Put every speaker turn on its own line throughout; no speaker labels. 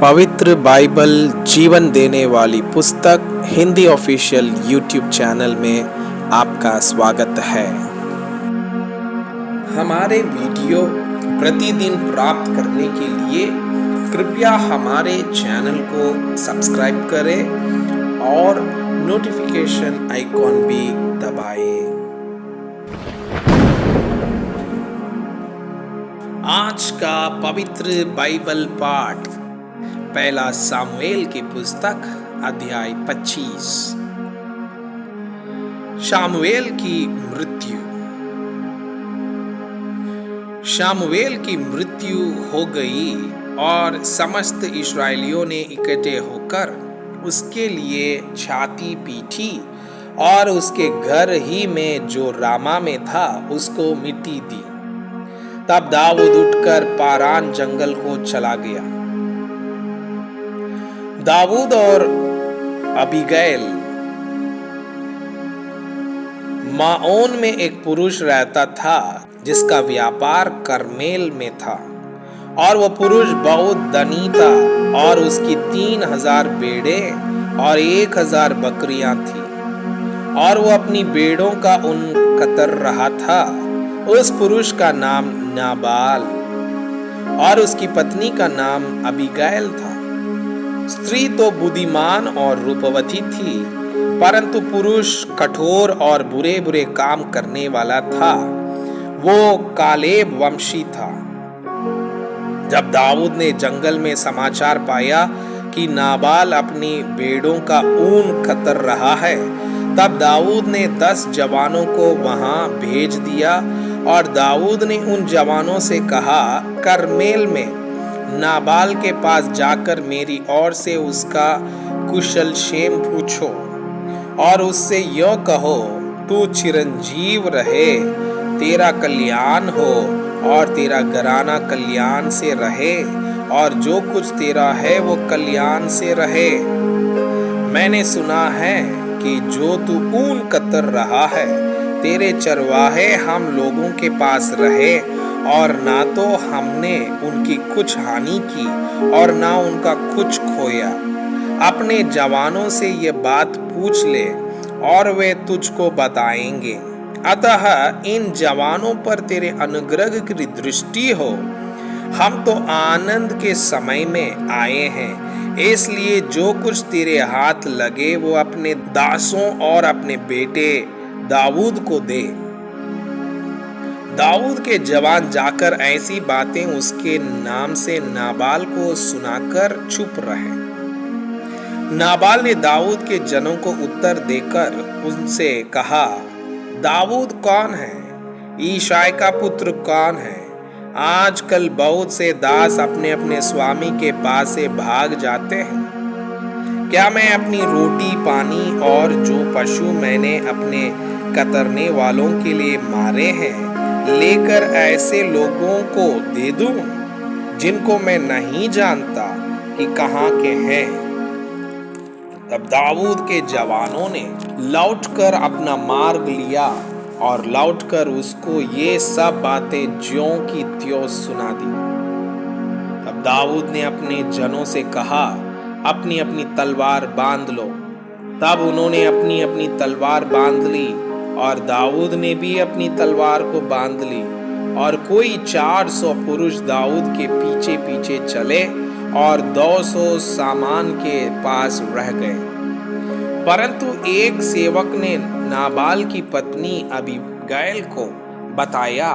पवित्र बाइबल जीवन देने वाली पुस्तक हिंदी ऑफिशियल यूट्यूब चैनल में आपका स्वागत है। हमारे वीडियो प्रतिदिन प्राप्त करने के लिए कृपया हमारे चैनल को सब्सक्राइब करें और नोटिफिकेशन आइकॉन भी दबाएं। आज का पवित्र बाइबल पाठ पहला सामुएल की पुस्तक अध्याय 25। शामुएल की मृत्यु। शामुएल की मृत्यु हो गई और समस्त इस्राएलियों ने इकट्ठे होकर उसके लिए छाती पीटी और उसके घर ही में जो रामा में था उसको मिट्टी दी। तब दाऊद उठकर पारान जंगल को चला गया। दाऊद और अबीगैल। माओन में एक पुरुष रहता था जिसका व्यापार करमेल में था और वह पुरुष बहुत धनी था और उसकी 3000 भेड़े और 1000 बकरियां थी और वह अपनी भेड़ों का ऊन कतर रहा था। उस पुरुष का नाम नाबाल और उसकी पत्नी का नाम अबीगैल था। स्त्री तो बुद्धिमान और रूपवती थी, परंतु पुरुष कठोर और बुरे बुरे काम करने वाला था। वो कालेब वंशी था। जब दाऊद ने जंगल में समाचार पाया कि नाबाल अपनी भेड़ों का ऊन कतर रहा है, तब दाऊद ने 10 जवानों को वहां भेज दिया और दाऊद ने उन जवानों से कहा, करमेल में नाबाल के पास जाकर मेरी ओर से उसका कुशल क्षेम पूछो और उससे यह कहो, तू चिरंजीव रहे, तेरा कल्याण हो और तेरा घराना कल्याण से रहे और जो कुछ तेरा है वो कल्याण से रहे। मैंने सुना है कि जो तू ऊन कतर रहा है, तेरे चरवाहे हम लोगों के पास रहे और ना तो हमने उनकी कुछ हानि की और ना उनका कुछ खोया। अपने जवानों से ये बात पूछ ले और वे तुझको बताएंगे। अतः इन जवानों पर तेरे अनुग्रह की दृष्टि हो। हम तो आनंद के समय में आए हैं, इसलिए जो कुछ तेरे हाथ लगे वो अपने दासों और अपने बेटे दाऊद को दे। दाऊद के जवान जाकर ऐसी बातें उसके नाम से नाबाल को सुनाकर चुप रहे। नाबाल ने दाऊद के जनों को उत्तर देकर उनसे कहा, दाऊद कौन है? ईशाई का पुत्र कौन है? आजकल बहुत से दास अपने अपने स्वामी के पास से भाग जाते हैं। क्या मैं अपनी रोटी पानी और जो पशु मैंने अपने कतरने वालों के लिए मारे हैं लेकर ऐसे लोगों को दे दूं जिनको मैं नहीं जानता कि कहां के हैं? तब दाऊद के जवानों ने लौटकर अपना मार्ग लिया और लौटकर उसको ये सब बातें ज्यों की त्यों सुना दी। तब दाऊद ने अपने जनों से कहा, अपनी अपनी तलवार बांध लो। तब उन्होंने अपनी अपनी तलवार बांध ली और दाऊद ने भी अपनी तलवार को बांध ली और कोई 400 पुरुष दाऊद के पीछे पीछे चले और 200 सामान के पास रह गए। परंतु एक सेवक ने नाबाल की पत्नी अबीगैल को बताया,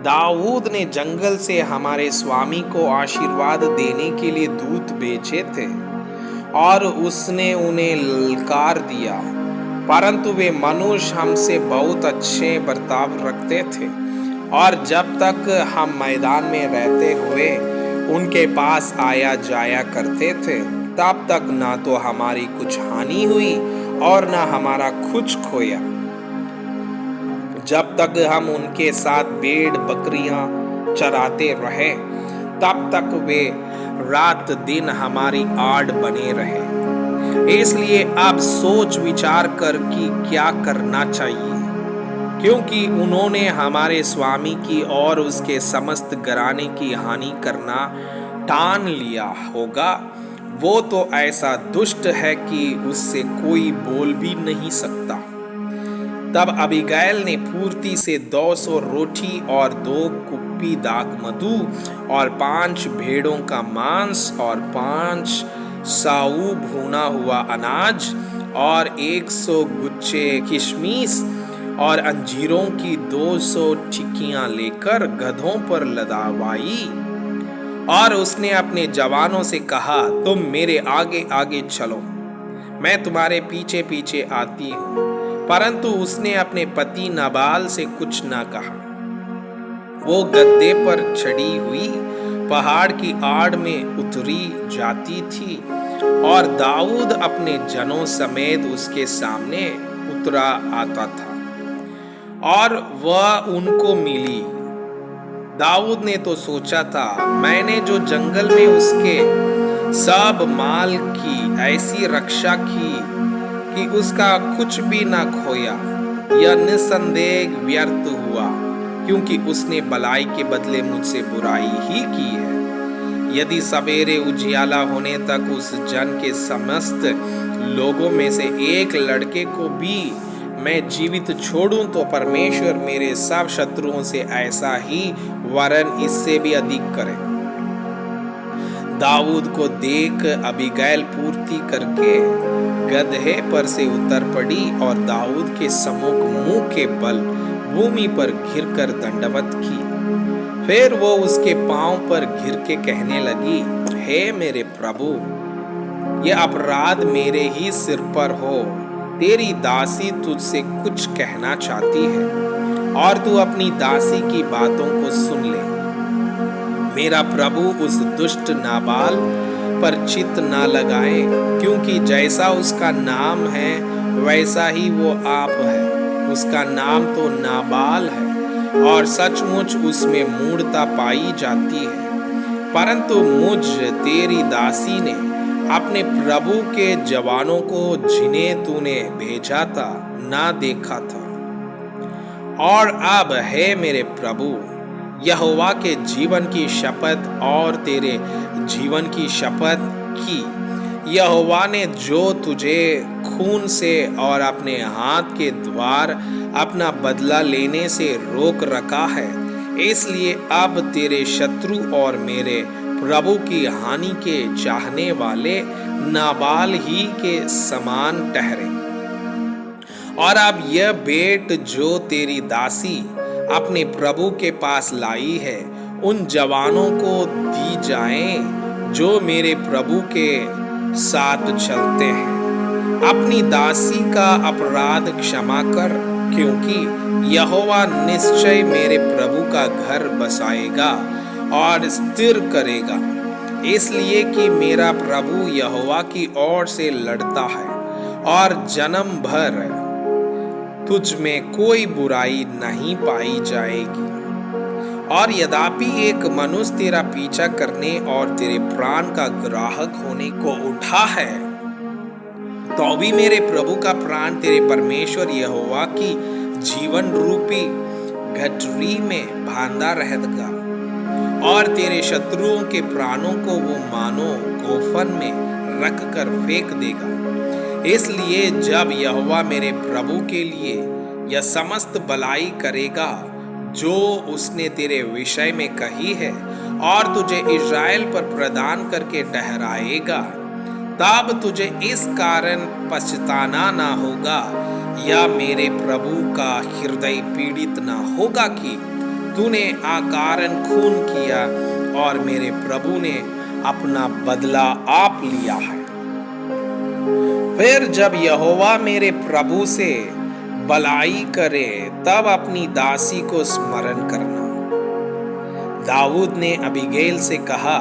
दाऊद ने जंगल से हमारे स्वामी को आशीर्वाद देने के लिए दूत भेजे थे और उसने उन्हें ललकार दिया, परंतु वे मनुष्य हमसे बहुत अच्छे बर्ताव रखते थे और जब तक हम मैदान में रहते हुए उनके पास आया जाया करते थे, तब तक ना तो हमारी कुछ हानि हुई और ना हमारा कुछ खोया। जब तक हम उनके साथ भेड़ बकरियां चराते रहे, तब तक वे रात दिन हमारी आड़ बने रहे। इसलिए अब सोच विचार कर कि क्या करना चाहिए, क्योंकि उन्होंने हमारे स्वामी की और उसके समस्त घराने की हानि करना ठान लिया होगा, वो तो ऐसा दुष्ट है कि उससे कोई बोल भी नहीं सकता। तब अबीगैल ने फुर्ती से 200 रोटी और 2 कुप्पी दाखमधु और 5 भेड़ों का मांस और 5 साऊ भुना हुआ अनाज और 100 गुच्छे किशमिश और अंजीरों की 200 टिकियां लेकर गधों पर लदावाई। और उसने अपने जवानों से कहा, तुम मेरे आगे आगे चलो, मैं तुम्हारे पीछे पीछे आती हूँ। परंतु उसने अपने पति नाबाल से कुछ न कहा। वो गद्दे पर चढ़ी हुई पहाड़ की आड़ में उतरी जाती थी और दाऊद अपने जनों समेत उसके सामने उतरा आता था और वह उनको मिली। दाऊद ने तो सोचा था, मैंने जो जंगल में उसके सब माल की ऐसी रक्षा की कि उसका कुछ भी ना खोया, यह निसंदेह व्यर्थ हुआ, क्योंकि उसने भलाई के बदले मुझसे बुराई ही की है। यदि सवेरे उजियाला होने तक उस जन के समस्त लोगों में से एक लड़के को भी मैं जीवित छोड़ूं, तो परमेश्वर मेरे सब शत्रुओं से ऐसा ही वरन इससे भी अधिक करे। दाऊद को देख अबीगैल पूर्ति करके गदहे पर से उतर पड़ी और दाऊद के सम्मुख मुंह के बल भूमि पर घिरकर दंडवत की। फिर वो उसके पांव पर घिर के कहने लगी, हे मेरे प्रभु, ये अपराध मेरे ही सिर पर हो। तेरी दासी तुझसे कुछ कहना चाहती है और तू अपनी दासी की बातों को सुन ले। मेरा प्रभु उस दुष्ट नाबाल पर चित्त ना लगाए, क्योंकि जैसा उसका नाम है वैसा ही वो आप है। उसका नाम तो नाबाल है और सचमुच उसमें मूढ़ता पाई जाती है। परंतु मुझ तेरी दासी ने अपने प्रभु के जवानों को जिन्हें तूने भेजा था ना देखा था। और अब हे मेरे प्रभु, यहोवा के जीवन की शपथ और तेरे जीवन की शपथ की, यहोवा ने जो तुझे खून से और अपने हाथ के द्वार अपना बदला लेने से रोक रखा है, इसलिए अब तेरे शत्रु और मेरे प्रभु की हानि के चाहने वाले नाबाल ही के समान ठहरे। और अब यह भेंट जो तेरी दासी अपने प्रभु के पास लाई है, उन जवानों को दी जाए जो मेरे प्रभु के साथ चलते हैं। अपनी दासी का अपराध क्षमा कर, क्योंकि यहोवा निश्चय मेरे प्रभु का घर बसाएगा और स्थिर करेगा, इसलिए कि मेरा प्रभु यहोवा की ओर से लड़ता है और जन्म भर तुझ में कोई बुराई नहीं पाई जाएगी। और यद्यपि एक मनुष्य तेरा पीछा करने और तेरे प्राण का ग्राहक होने को उठा है, तो भी मेरे प्रभु का प्राण तेरे परमेश्वर यहोवा की जीवन रूपी गठरी में बांधा रहेगा और तेरे शत्रुओं के प्राणों को वो मानो गोफन में रख कर फेंक देगा। इसलिए जब यहोवा मेरे प्रभु के लिए यह समस्त भलाई करेगा जो उसने तेरे विषय में कही है और तुझे इज़राइल पर प्रदान करके ठहराएगा, तब तुझे इस कारण पछताना ना होगा या मेरे प्रभु का हृदय पीड़ित ना होगा कि तूने अकारण खून किया और मेरे प्रभु ने अपना बदला आप लिया है। फिर जब यहोवा मेरे प्रभु से भलाई करे, तब अपनी दासी को स्मरण करना। दाऊद ने अबीगैल से कहा,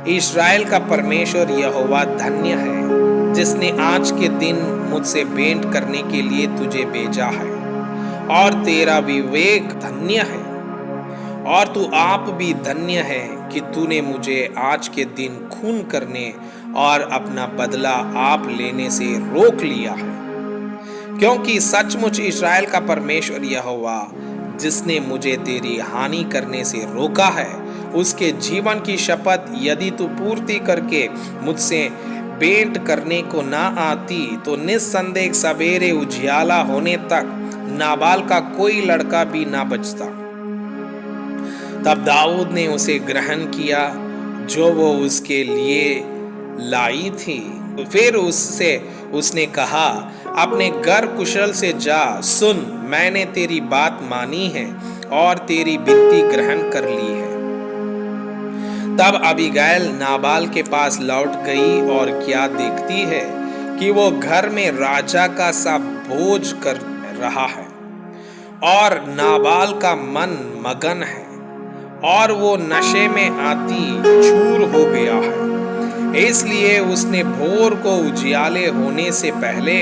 इस्राएल का परमेश्वर यहोवा धन्य है, जिसने आज के दिन मुझसे भेंट करने के लिए तुझे भेजा है। और तेरा विवेक धन्य है और तू आप भी धन्य है कि तूने मुझे आज के दिन खून करने और अपना बदला आप लेने से रोक लिया है। क्योंकि सचमुच इस्राएल का परमेश्वर यहोवा, जिसने मुझे तेरी हानि करने से रोका है उसके जीवन की शपथ यदि तू पूर्ति करके मुझसे भेंट करने को ना आती तो निस्संदेह सवेरे उजियाला होने तक नाबाल का कोई लड़का भी ना बचता। तब दाऊद ने उसे ग्रहण किया जो वो उसके लिए लाई थी। फिर उसने कहा, अपने घर कुशल से जा। सुन, मैंने तेरी बात मानी है और तेरी विनती ग्रहण कर ली है। तब अबीगैल नाबाल के पास लौट गई और क्या देखती है कि वो घर में राजा का सा भोज कर रहा है और नाबाल का मन मगन है और वो नशे में आती चूर हो गया है। इसलिए उसने भोर को उजियाले होने से पहले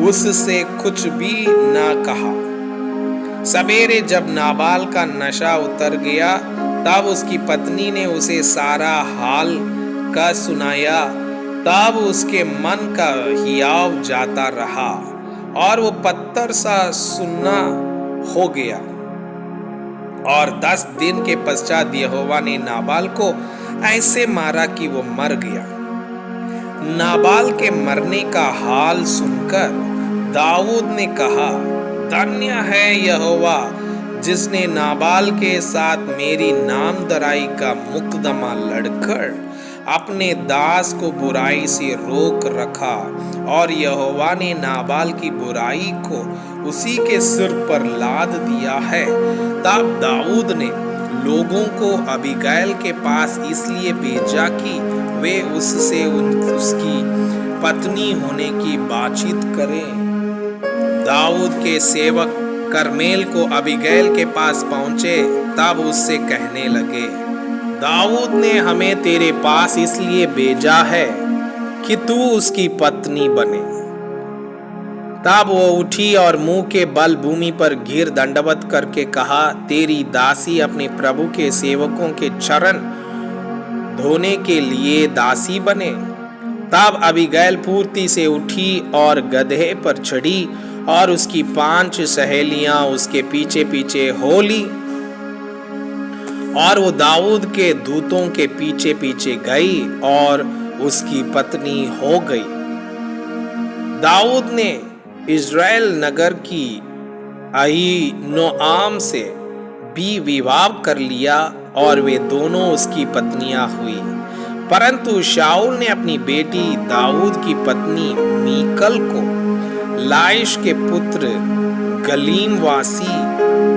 उससे कुछ भी ना कहा। सवेरे जब नाबाल का नशा उतर गया तब उसकी पत्नी ने उसे सारा हाल का सुनाया। तब उसके मन का हियाव जाता रहा और वो पत्थर सा सुन्ना हो गया। और 10 दिन के पश्चात यहोवा ने नाबाल को ऐसे मारा कि वो मर गया। नाबाल के मरने का हाल सुनकर दाऊद ने कहा, धन्य है यहोवा जिसने नाबाल के साथ मेरी नामधराई का मुकदमा लड़कर अपने दास को बुराई से रोक रखा। और यहोवा ने नाबाल की बुराई को उसी के सिर पर लाद दिया है। तब दाऊद ने लोगों को अबीगैल के पास इसलिए भेजा कि वे उससे उसकी पत्नी होने की बातचीत करें। दाऊद के सेवक करमेल को अबीगैल के पास पहुंचे तब उससे कहने लगे, दाऊद ने हमें तेरे पास इसलिए भेजा है कि तू उसकी पत्नी बने। तब वो उठी और मुंह के बल भूमि पर गिर दंडवत करके कहा, तेरी दासी अपने प्रभु के सेवकों के चरण धोने के लिए दासी बने। तब अबीगैल फुर्ती से उठी और गधे पर चढ़ी और उसकी 5 सहेलियां उसके पीछे पीछे हो ली और वो दाऊद के दूतों के पीछे पीछे गई और उसकी पत्नी हो गई। दाऊद ने इज़राइल नगर की अहीनोआम से भी विवाह कर लिया और वे दोनों उसकी पत्नियां हुई। परंतु शाऊल ने अपनी बेटी दाऊद की पत्नी मीकल को लाइश के पुत्र गलीमवासी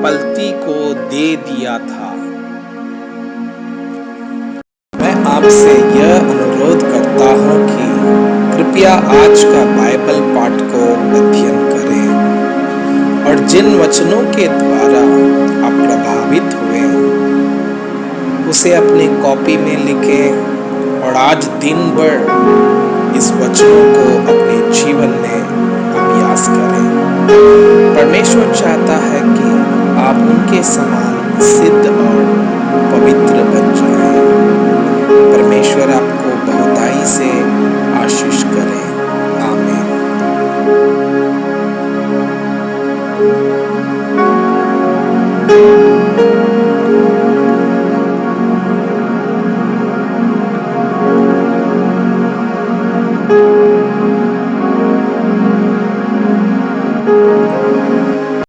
पलती को दे दिया था। मैं आपसे यह अनुरोध करता हूँ कि कृपया आज का बाइबल पाठ को अध्ययन करें और जिन वचनों के द्वारा आप प्रभावित हुए उसे अपने कॉपी में लिखें और आज दिन भर इस वचनों को अपने जीवन में अभ्यास करें। परमेश्वर चाहता है कि आप उनके समान सिद्ध और पवित्र